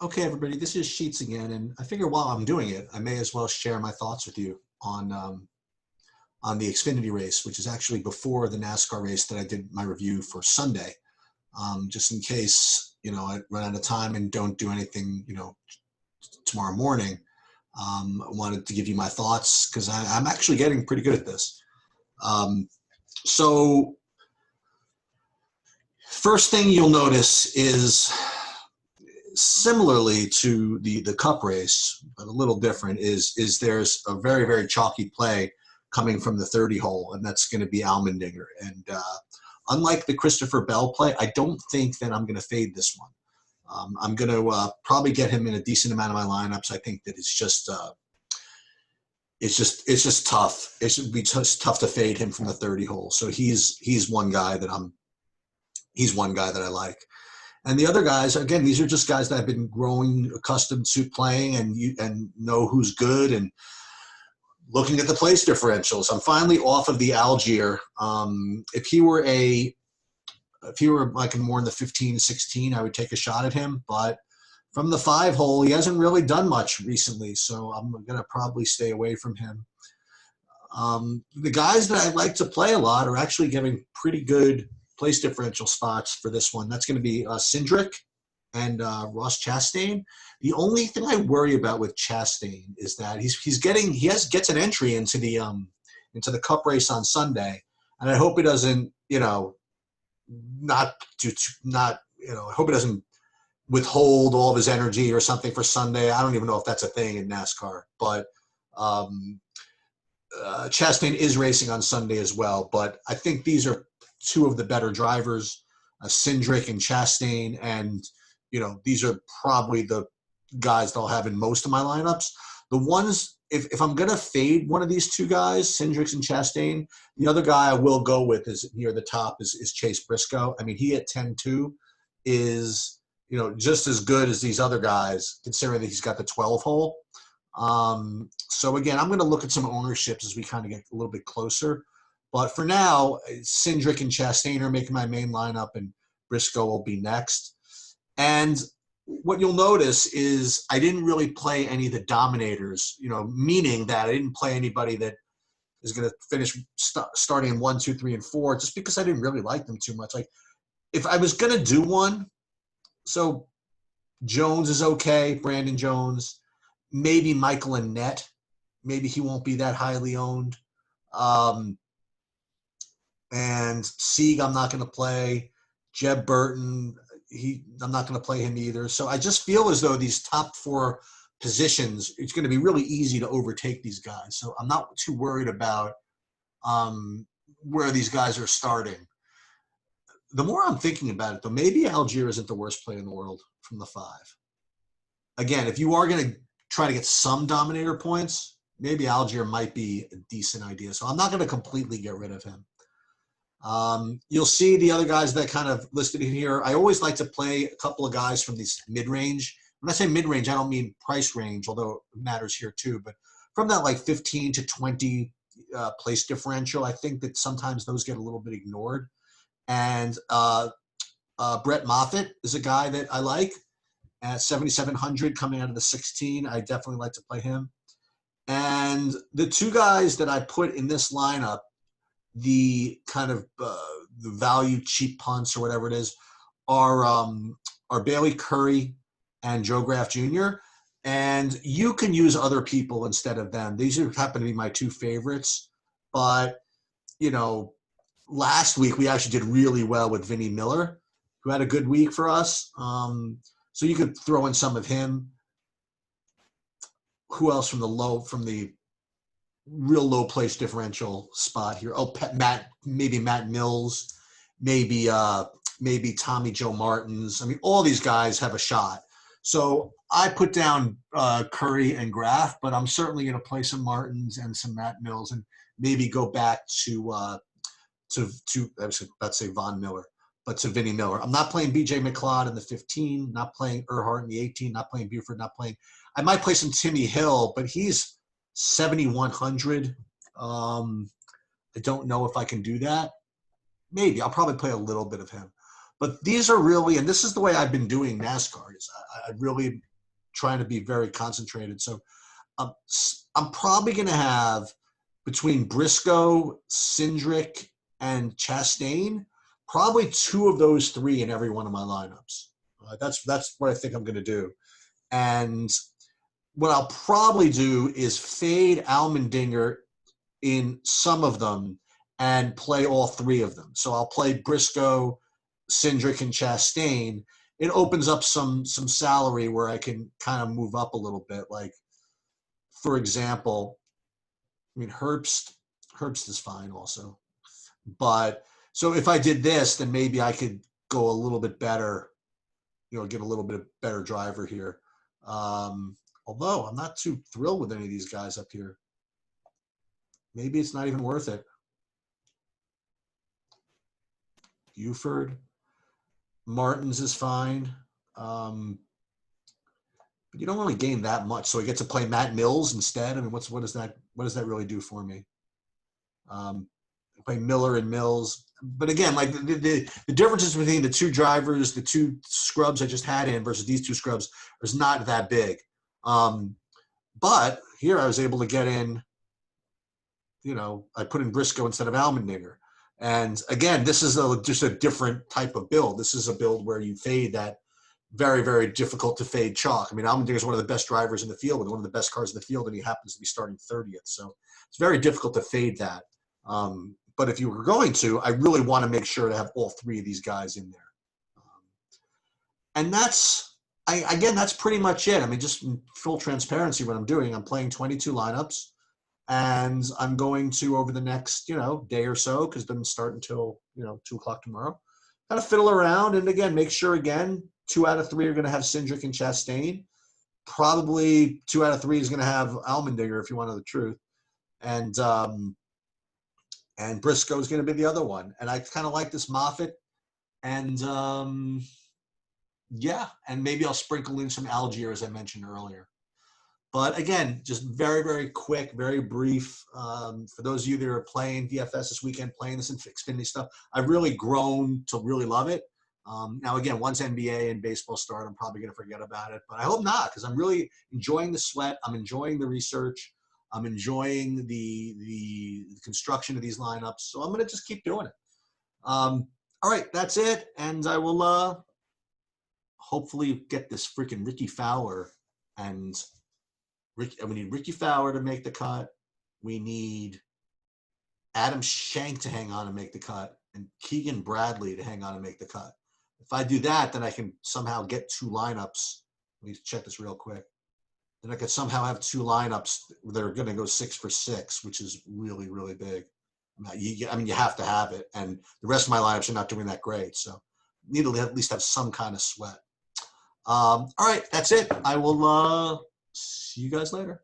Okay, everybody, this is Sheets again, and I figure while I'm doing it, I may as well share my thoughts with you on the Xfinity race, which is actually before the NASCAR race that I did my review for Sunday, just in case I run out of time and don't do anything tomorrow morning. I wanted to give you my thoughts because I'm actually getting pretty good at this. So first thing you'll notice is similarly to the cup race, but a little different, is there's a very, very chalky play coming from the 30 hole, and that's going to be Allmendinger. And unlike the Christopher Bell play, I don't think that I'm going to fade this one. I'm going to probably get him in a decent amount of my lineups. I think that it's just tough. It should be just tough to fade him from the 30 hole. So he's one guy that I like. And the other guys, again, these are just guys that I've been growing accustomed to playing and know who's good and looking at the place differentials. I'm finally off of the Algier. If he were like more in the 15, 16, I would take a shot at him. But from the 5 hole, he hasn't really done much recently, so I'm going to probably stay away from him. The guys that I like to play a lot are actually getting pretty good place differential spots for this one. That's going to be Cindric and Ross Chastain. The only thing I worry about with Chastain is that he gets an entry into the Cup race on Sunday, and I hope he doesn't I hope he doesn't withhold all of his energy or something for Sunday. I don't even know if that's a thing in NASCAR, but Chastain is racing on Sunday as well. But I think these are two of the better drivers, Cindric and Chastain, and these are probably the guys that I'll have in most of my lineups. The ones, if I'm going to fade one of these two guys, Cindric and Chastain, the other guy I will go with is near the top is Chase Briscoe. I mean, he at 10-2 is just as good as these other guys, considering that he's got the 12 hole. So again, I'm going to look at some ownerships as we kind of get a little bit closer. But for now, Cindric and Chastain are making my main lineup, and Briscoe will be next. And what you'll notice is I didn't really play any of the dominators, meaning that I didn't play anybody that is going to finish starting in 1, 2, 3, and 4, just because I didn't really like them too much. Like, if I was going to do one, so Jones is okay, Brandon Jones, maybe Michael Annett, maybe he won't be that highly owned. And Sieg, I'm not going to play. Jeb Burton, I'm not going to play him either. So I just feel as though these top 4 positions, it's going to be really easy to overtake these guys. So I'm not too worried about where these guys are starting. The more I'm thinking about it, though, maybe Algier isn't the worst play in the world from the 5. Again, if you are going to try to get some dominator points, maybe Algier might be a decent idea. So I'm not going to completely get rid of him. You'll see the other guys that kind of listed in here. I always like to play a couple of guys from these mid-range. When I say mid-range, I don't mean price range, although it matters here too. But from that like 15 to 20 place differential, I think that sometimes those get a little bit ignored. And Brett Moffitt is a guy that I like at 7,700 coming out of the 16. I definitely like to play him. And the two guys that I put in this lineup, the kind of the value cheap punts or whatever it is, are Bailey Curry and Joe Graff Jr. And you can use other people instead of them. These happen to be my 2 favorites. But, last week we actually did really well with Vinnie Miller, who had a good week for us. So you could throw in some of him. Who else from the real low place differential spot here? Oh, maybe Matt Mills, maybe Tommy Joe Martins. I mean, all these guys have a shot. So I put down Curry and Graff, but I'm certainly going to play some Martins and some Matt Mills, and maybe go back to I was about to say Von Miller, but to Vinnie Miller. I'm not playing B.J. McLeod in the 15, not playing Earhart in the 18, not playing Buford, I might play some Timmy Hill, but he's 7,100. I don't know if I can do that. Maybe. I'll probably play a little bit of him. But these are really, and this is the way I've been doing NASCAR, is I really trying to be very concentrated. So I'm probably going to have between Briscoe, Cindric, and Chastain, probably 2 of those 3 in every one of my lineups. That's what I think I'm going to do. And what I'll probably do is fade Allmendinger in some of them and play all 3 of them. So I'll play Briscoe, Cindric, and Chastain. It opens up some salary where I can kind of move up a little bit. Like, for example, I mean, Herbst is fine also. But so if I did this, then maybe I could go a little bit better, get a little bit better driver here. Although I'm not too thrilled with any of these guys up here. Maybe it's not even worth it. Buford. Martins is fine. But you don't really gain that much. So I get to play Matt Mills instead. I mean, what does that really do for me? Play Miller and Mills. But again, like the differences between the 2 drivers, the 2 scrubs I just had in versus these 2 scrubs is not that big. But here I was able to get in, I put in Briscoe instead of Allmendinger. And again, this is just a different type of build. This is a build where you fade that very, very difficult to fade chalk. I mean, Allmendinger is one of the best drivers in the field with one of the best cars in the field, and he happens to be starting 30th. So it's very difficult to fade that. But if you were going to, I really want to make sure to have all 3 of these guys in there. And that's pretty much it. I mean, just full transparency, what I'm doing, I'm playing 22 lineups. And I'm going to, over the next, day or so, because it doesn't start until, 2 o'clock tomorrow, kind of fiddle around. And again, make sure, 2 out of 3 are going to have Cindric and Chastain. Probably 2 out of 3 is going to have Allmendinger, if you want to know the truth. And Briscoe is going to be the other one. And I kind of like this Moffitt. And, and maybe I'll sprinkle in some Algier, as I mentioned earlier. But again, just very, very quick, very brief. For those of you that are playing DFS this weekend, playing this in Xfinity stuff, I've really grown to really love it. Now, again, once NBA and baseball start, I'm probably going to forget about it. But I hope not, because I'm really enjoying the sweat. I'm enjoying the research. I'm enjoying the construction of these lineups. So I'm going to just keep doing it. All right, that's it. And I will hopefully get this freaking Ricky Fowler and we need Ricky Fowler to make the cut. We need Adam Schenk to hang on and make the cut, and Keegan Bradley to hang on and make the cut. If I do that, then I can somehow get 2 lineups. Let me check this real quick. Then I could somehow have 2 lineups that are going to go 6 for 6, which is really, really big. You have to have it. And the rest of my lineups are not doing that great. So need to at least have some kind of sweat. All right, that's it. I will see you guys later.